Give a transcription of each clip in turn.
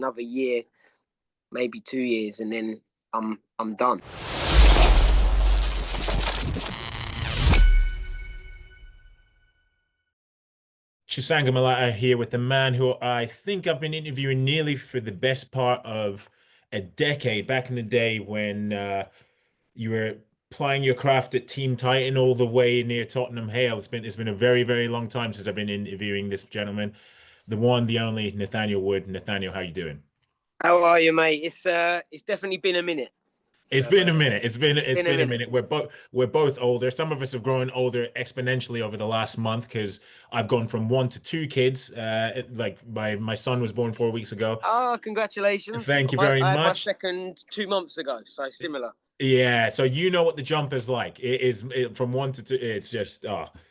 another year, maybe 2 years, and then I'm done. Chisanga Malata here with a man who I think I've been interviewing nearly for the best part of a decade, back in the day when you were plying your craft at Team Titan all the way near Tottenham Hale. It's been a very, very long time since I've been interviewing this gentleman, the one, the only Nathaniel Wood. Nathaniel, how you doing? How are you, mate? It's definitely been a minute. It's So been a minute. It's been a been a minute. minute. We're both older. Some of us have grown older exponentially over the last month because I've gone from one to two kids. Like my son was born 4 weeks ago. Oh, congratulations! Thank you very I had my much. second 2 months ago, so similar. Yeah, so you know what the jump is like. From one to two. It's just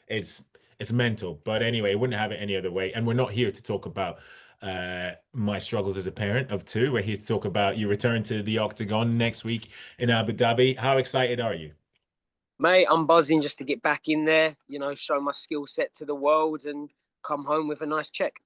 it's mental. But anyway, wouldn't have it any other way. And we're not here to talk about my struggles as a parent of two. We're here to talk about your return to the octagon next week in Abu Dhabi. How excited are you? Mate, I'm buzzing just to get back in there, show my skill set to the world and come home with a nice check.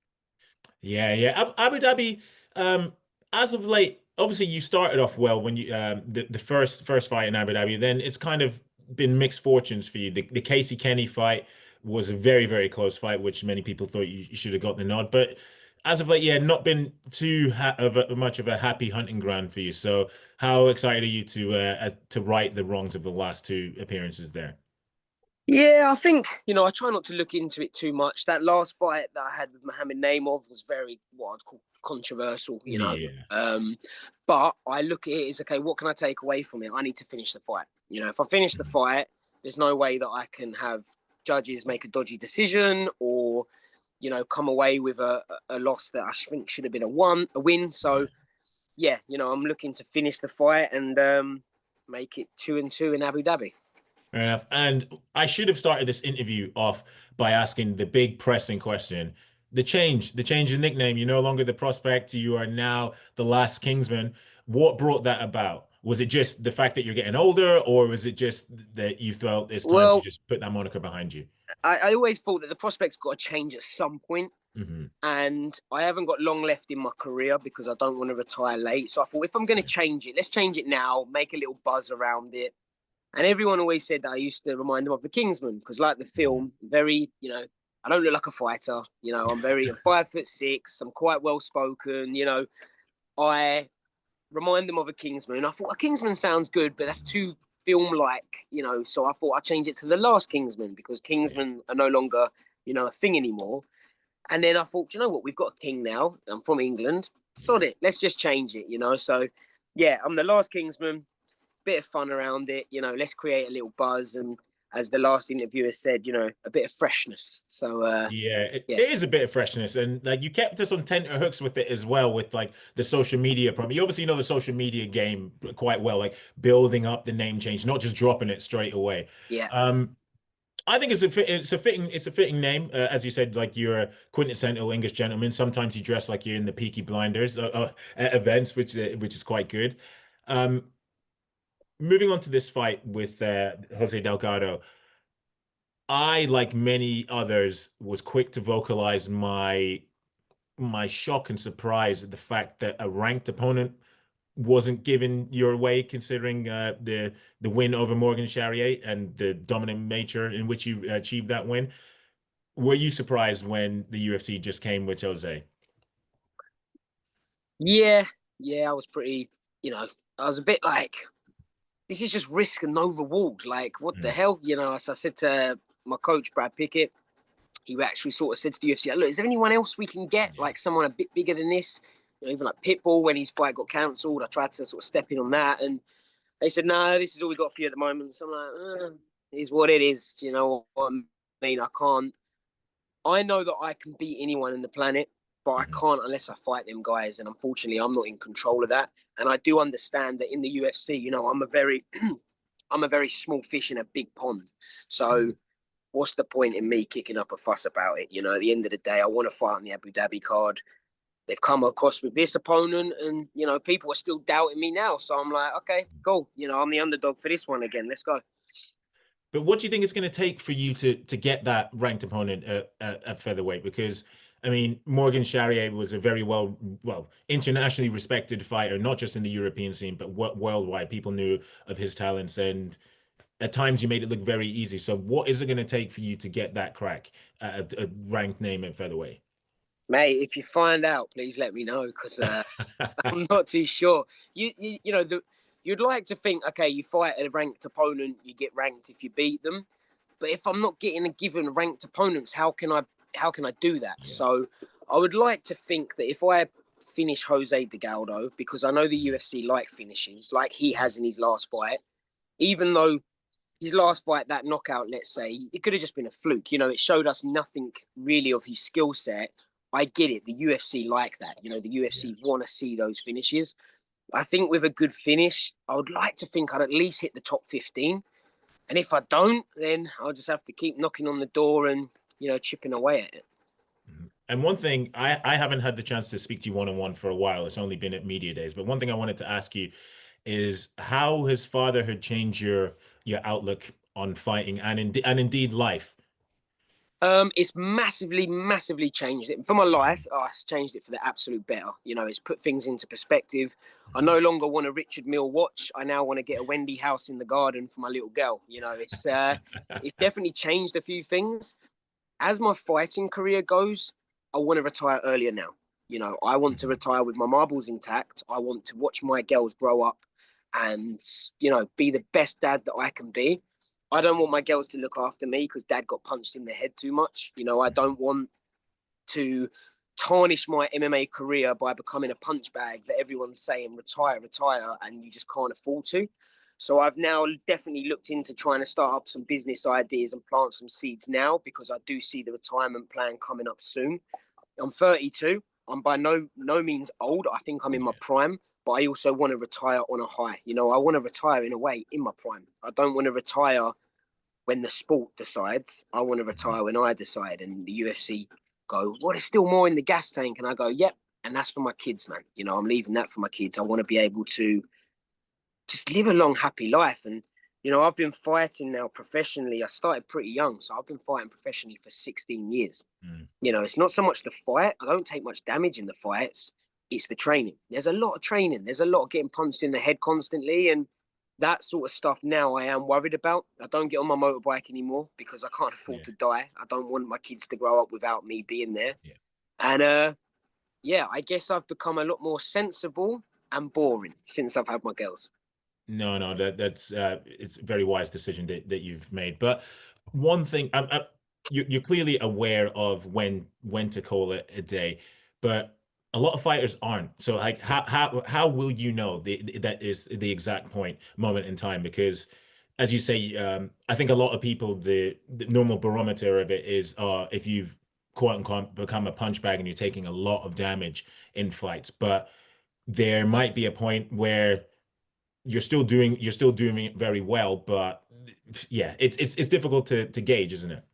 Yeah, yeah. Abu Dhabi, um, as of late, obviously you started off well when you the first fight in Abu Dhabi. Then it's kind of been mixed fortunes for you. The Casey Kenny fight was a very, very close fight, which many people thought you should have got the nod. But as of late, yeah, not been too ha of much of a happy hunting ground for you. So how excited are you to right the wrongs of the last two appearances there? Yeah, I think, I try not to look into it too much. That last fight that I had with Mohamed Naimov was very, what I'd call controversial. Yeah, But I look at it as, okay, what can I take away from it? I need to finish the fight. If I finish the fight, there's no way that I can have judges make a dodgy decision or, come away with a loss that I think should have been a win. So, yeah, I'm looking to finish the fight and make it 2-2 in Abu Dhabi. fair enough. And I should have started this interview off by asking the big pressing question. The change in nickname. You're no longer the prospect. You are now the last Kingsman. What brought that about? Was it just the fact that you're getting older, or was it just that you felt it's time to Well, just put that moniker behind you? I always thought that the prospect's got to change at some point, Hmm. and I haven't got long left in my career because I don't want to retire late. So I thought if I'm going to change it, let's change it now, make a little buzz around it. And everyone always said that I used to remind them of the Kingsman because, like the film, very, I don't look like a fighter. I'm 5'6". I'm quite well spoken. I remind them of a Kingsman. And I thought a Kingsman sounds good, but that's too film-like. So I thought I'd change it to the last Kingsman because Yeah. Kingsmen are no longer, a thing anymore. And then I thought, you know what, we've got a king now. I'm from England. Sod it. Let's just change it. So, yeah, I'm the last Kingsman. Bit of fun around it. Let's create a little buzz. And as the last interviewer said, a bit of freshness. So, Yeah, yeah. it is a bit of freshness, and like you kept us on tenterhooks with it as well, with like the social media problem. You obviously know the social media game quite well, like building up the name change, not just dropping it straight away. Yeah. Um, I think it's a fitting name, as you said, like you're a quintessential English gentleman. Sometimes you dress like you're in the Peaky Blinders at events, which is quite good. Um, moving on to this fight with Jose Delgado. I, like many others, was quick to vocalize my shock and surprise at the fact that a ranked opponent wasn't given your way, considering the win over Morgan Charrier and the dominant nature in which you achieved that win. Were you surprised when the UFC just came with Jose? Yeah. Yeah. I was pretty, I was a bit like, this is just risk and no reward. Like, what the Mm. hell? As I said to my coach, Brad Pickett, he actually sort of said to the UFC, look, is there anyone else we can get? Yeah. Like someone a bit bigger than this? Even like Pitbull, when his fight got cancelled, I tried to sort of step in on that. And they said, no, this is all we got for you at the moment. So I'm like, it is what it is. You know what I mean? I know that I can beat anyone on the planet, but I Mhm. can't unless I fight them guys. And unfortunately, I'm not in control of that. And I do understand that in the UFC, I'm a very, I'm a very small fish in a big pond. So Mhm. what's the point in me kicking up a fuss about it? At the end of the day, I want to fight on the Abu Dhabi card. They've come across with this opponent, and people are still doubting me now. So I'm like, okay, cool. I'm the underdog for this one again. Let's go. But what do you think it's going to take for you to get that ranked opponent at featherweight? Because I mean, Morgan Charrier was a very well, internationally respected fighter, not just in the European scene, but worldwide. People knew of his talents, and at times you made it look very easy. So what is it going to take for you to get that crack at a ranked name at featherweight? Mate, if you find out, please let me know because I'm not too sure. You'd like to think, okay, you fight a ranked opponent, you get ranked if you beat them. But if I'm not getting a given ranked opponents, how can I do that? Yeah. So I would like to think that if I finish Jose Delgado, because I know the UFC like finishes, like he has in his last fight, even though his last fight, that knockout, let's say, it could have just been a fluke. It showed us nothing really of his skill set. I get it. The UFC like that. The UFC want to see those finishes. I think with a good finish, I would like to think I'd at least hit the top 15. And if I don't, then I'll just have to keep knocking on the door and, chipping away at it. And one thing, I haven't had the chance to speak to you one-on-one for a while. It's only been at media days. But one thing I wanted to ask you is how has fatherhood changed your outlook on fighting and indeed life? It's massively, massively changed it for my life. It's changed it for the absolute better. It's put things into perspective. I no longer want a Richard Mille watch. I now want to get a Wendy house in the garden for my little girl. It's definitely changed a few things. As my fighting career goes, I want to retire earlier now. I want to retire with my marbles intact. I want to watch my girls grow up and, be the best dad that I can be. I don't want my girls to look after me because dad got punched in the head too much. I don't want to tarnish my MMA career by becoming a punch bag that everyone's saying retire, retire, and you just can't afford to. So I've now definitely looked into trying to start up some business ideas and plant some seeds now because I do see the retirement plan coming up soon. I'm 32. I'm by no means old. I think I'm in my prime, but I also want to retire on a high. I want to retire in a way in my prime. I don't want to retire when the sport decides. I want to retire when I decide. And the UFC go, well, there's still more in the gas tank. And I go, yep. And that's for my kids, man. I'm leaving that for my kids. I want to be able to just live a long, happy life. And, I've been fighting now professionally. I started pretty young. So I've been fighting professionally for 16 years. It's not so much the fight. I don't take much damage in the fights. It's the training. There's a lot of training. There's a lot of getting punched in the head constantly. And that sort of stuff now I am worried about. I don't get on my motorbike anymore because I can't afford to die. I don't want my kids to grow up without me being there. And I guess I've become a lot more sensible and boring since I've had my girls. No, that's it's a very wise decision that you've made. But one thing, you're clearly aware of when to call it a day, but a lot of fighters aren't. So like, how will you know that is the exact moment in time? Because as you say, I think a lot of people the normal barometer of it is if you've quote unquote become a punch bag and you're taking a lot of damage in fights, but there might be a point where you're still doing it very well, but yeah, it's difficult to gauge, isn't it?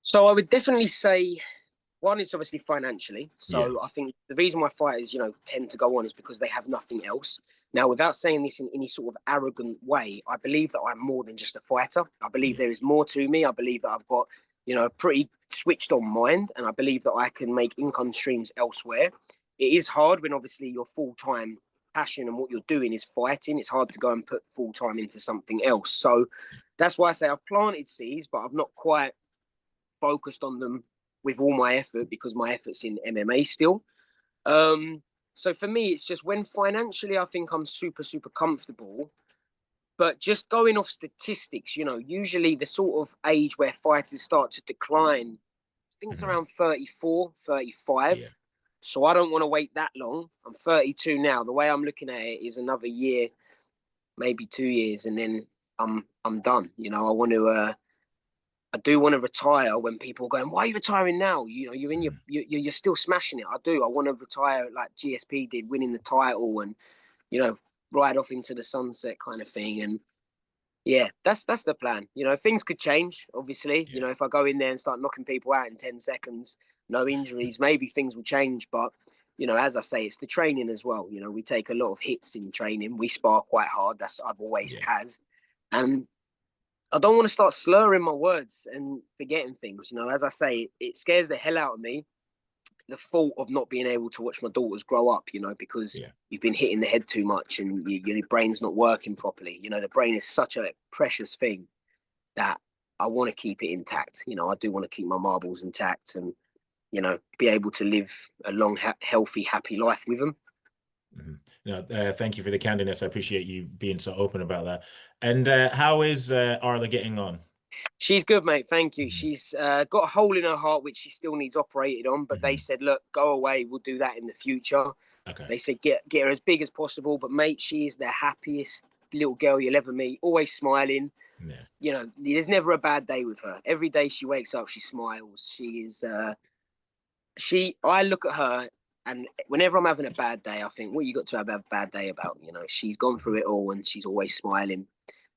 So I would definitely say one is obviously financially. Yeah. So I think the reason why fighters, tend to go on is because they have nothing else. Now, without saying this in any sort of arrogant way, I believe that I'm more than just a fighter. I believe there is more to me. I believe that I've got, a pretty switched on mind, and I believe that I can make income streams elsewhere. It is hard when obviously your full-time passion and what you're doing is fighting. It's hard to go and put full-time into something else. So that's why I say I've planted seeds, but I've not quite focused on them with all my effort because my effort's in MMA still. So for me, it's just when financially I think I'm super, super comfortable. But just going off statistics, usually the sort of age where fighters start to decline, I think it's around 34, 35. Yeah. So I don't want to wait that long. I'm 32 now. The way I'm looking at it is another year, maybe 2 years, and then I'm done. I do want to retire when people are going, why are you retiring now? You're in you're still smashing it. I do. I want to retire like GSP did, winning the title and, ride off into the sunset kind of thing. And yeah, that's the plan. Things could change, obviously. Yeah. If I go in there and start knocking people out in 10 seconds, no injuries, maybe things will change. But, as I say, it's the training as well. We take a lot of hits in training. We spar quite hard. I've always has. And I don't want to start slurring my words and forgetting things. As I say, it scares the hell out of me. The thought of not being able to watch my daughters grow up, because Yeah. you've been hitting the head too much and your brain's not working properly. The brain is such a precious thing that I want to keep it intact. I do want to keep my marbles intact and, be able to live a long, healthy, happy life with them. Mm-hmm. No, thank you for the candidness. I appreciate you being so open about that. And how is Arla getting on? She's good, mate. Thank you. Mm-hmm. She's got a hole in her heart, which she still needs operated on. But they Mm-hmm. said, look, go away. We'll do that in the future. Okay. They said, get her as big as possible. But, mate, she is the happiest little girl you'll ever meet. Always smiling. Yeah. There's never a bad day with her. Every day she wakes up, she smiles. She is, I look at her and whenever I'm having a bad day, I think, what you got to have a bad day about? She's gone through it all and she's always smiling.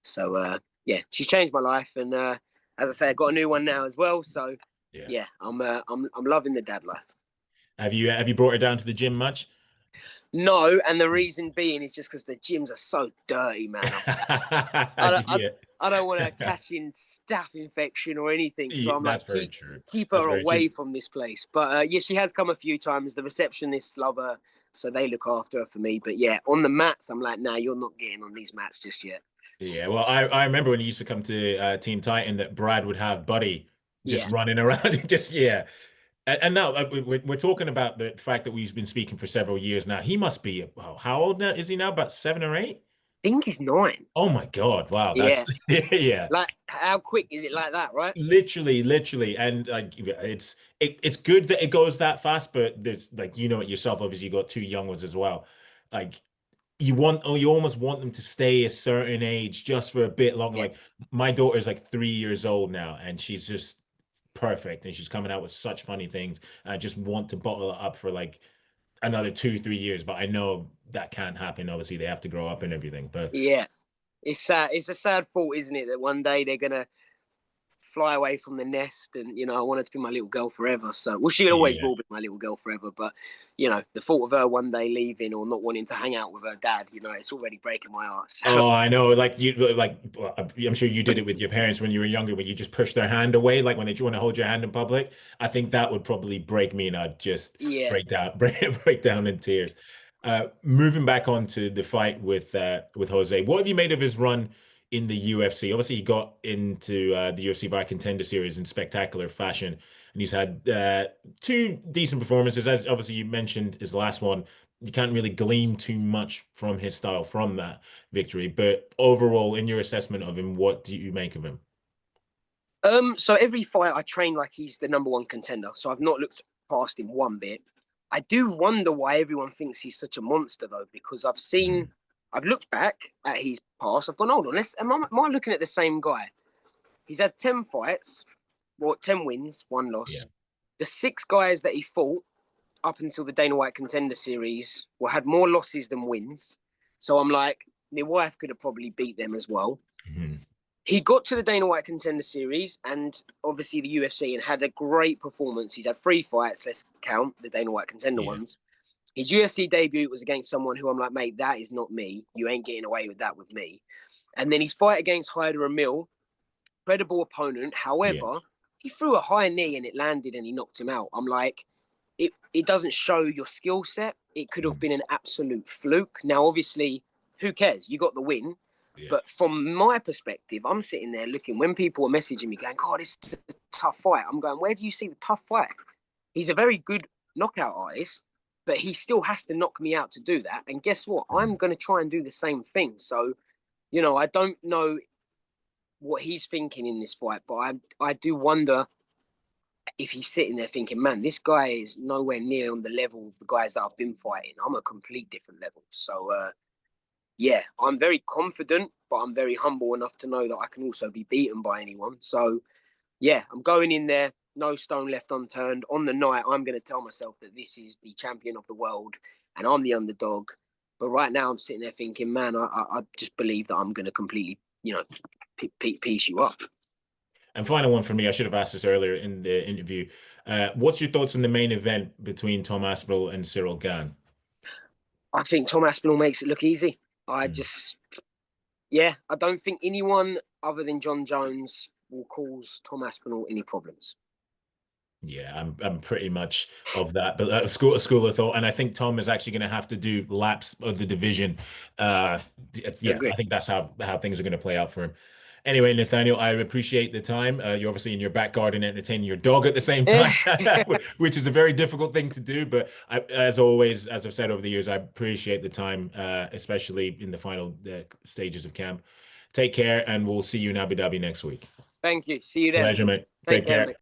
So, yeah, she's changed my life. And as I say, I got a new one now as well. So, yeah, I'm loving the dad life. Have you brought her down to the gym much? No, and the reason being is just because the gyms are so dirty, man. I don't want to catch in staph infection or anything, so Yeah, I'm that's like, very true. keep That's her very true. away from this place. But yeah, she has come a few times. The receptionists love her, so they look after her for me. But yeah, on the mats, I'm like, nah, you're not getting on these mats just yet. Yeah, well, I remember when he used to come to Team Titan that Brad would have Buddy just Yeah, running around, just yeah. And now we're talking about the fact that we've been speaking for several years now. He must be, oh, how old now is he now? About 7 or 8? I think he's 9. Oh my God! Wow, Yeah, that's yeah. like how quick is it like that, right? Literally, and like it's good that it goes that fast, but there's like it yourself. Obviously, you got two young ones as well. Like you almost want them to stay a certain age just for a bit longer. Yeah, Like my daughter's like 3 years old now, and she's just perfect, and she's coming out with such funny things. And I just want to bottle it up for like another 2, 3 years, but I know that can't happen. Obviously, they have to grow up and everything. But yeah. It's sad. It's a sad thought, isn't it, that one day they're gonna fly away from the nest and I wanted to be my little girl forever. So well she always yeah. will be my little girl forever, but the thought of her one day leaving or not wanting to hang out with her dad, it's already breaking my heart. So Oh, I know. I'm sure you did it with your parents when you were younger, when you just push their hand away, like when they want to hold your hand in public. I think that would probably break me, and I'd just yeah. break down, break down in tears. Moving back on to the fight with Jose, what have you made of his run in the UFC? Obviously, he got into the UFC by Contender Series in spectacular fashion, and he's had two decent performances. As obviously you mentioned, his last one, you can't really glean too much from his style from that victory. But overall, in your assessment of him, what do you make of him? So every fight I train like he's the number one contender. So I've not looked past him one bit. I do wonder why everyone thinks he's such a monster though, because Mhm. I've looked back at his past. I've gone, hold on, am I looking at the same guy? He's had 10 fights, 10 wins, 1 loss. Yeah. The 6 guys that he fought up until the Dana White Contender Series had more losses than wins. So I'm like, my wife could have probably beat them as well. Mhm. He got to the Dana White Contender Series and obviously the UFC and had a great performance. He's had 3 fights, let's count the Dana White Contender Yeah. ones. His UFC debut was against someone who I'm like, mate, that is not me. You ain't getting away with that with me. And then his fight against Hyder Emil, credible opponent. Yeah. However, he threw a high knee and it landed and he knocked him out. I'm like, it doesn't show your skill set. It could have Mhm. been an absolute fluke. Now, obviously, who cares? You got the win. Yeah. But from my perspective, I'm sitting there looking, when people are messaging me going, God, this is a tough fight. I'm going, where do you see the tough fight? He's a very good knockout artist, but he still has to knock me out to do that. And guess what? I'm Mhm. going to try and do the same thing. So, I don't know what he's thinking in this fight, but I do wonder if he's sitting there thinking, man, this guy is nowhere near on the level of the guys that I've been fighting. I'm a complete different level. So, yeah, I'm very confident, but I'm very humble enough to know that I can also be beaten by anyone. So, yeah, I'm going in there, no stone left unturned. On the night, I'm going to tell myself that this is the champion of the world and I'm the underdog. But right now, I'm sitting there thinking, man, I just believe that I'm going to completely, piece you up. And final one for me, I should have asked this earlier in the interview. What's your thoughts on the main event between Tom Aspinall and Cyril Gane? I think Tom Aspinall makes it look easy. I Mm. just, yeah, I don't think anyone other than John Jones will cause Tom Aspinall any problems. Yeah, I'm pretty much of that, but school of thought, and I think Tom is actually going to have to do laps of the division. Yeah, Agree. I think that's how things are going to play out for him. Anyway, Nathaniel, I appreciate the time. You're obviously in your back garden entertaining your dog at the same time, which is a very difficult thing to do. But as always, as I've said over the years, I appreciate the time, especially in the final stages of camp. Take care, and we'll see you in Abu Dhabi next week. Thank you. See you then. Pleasure, mate. Take Take care, care. mate.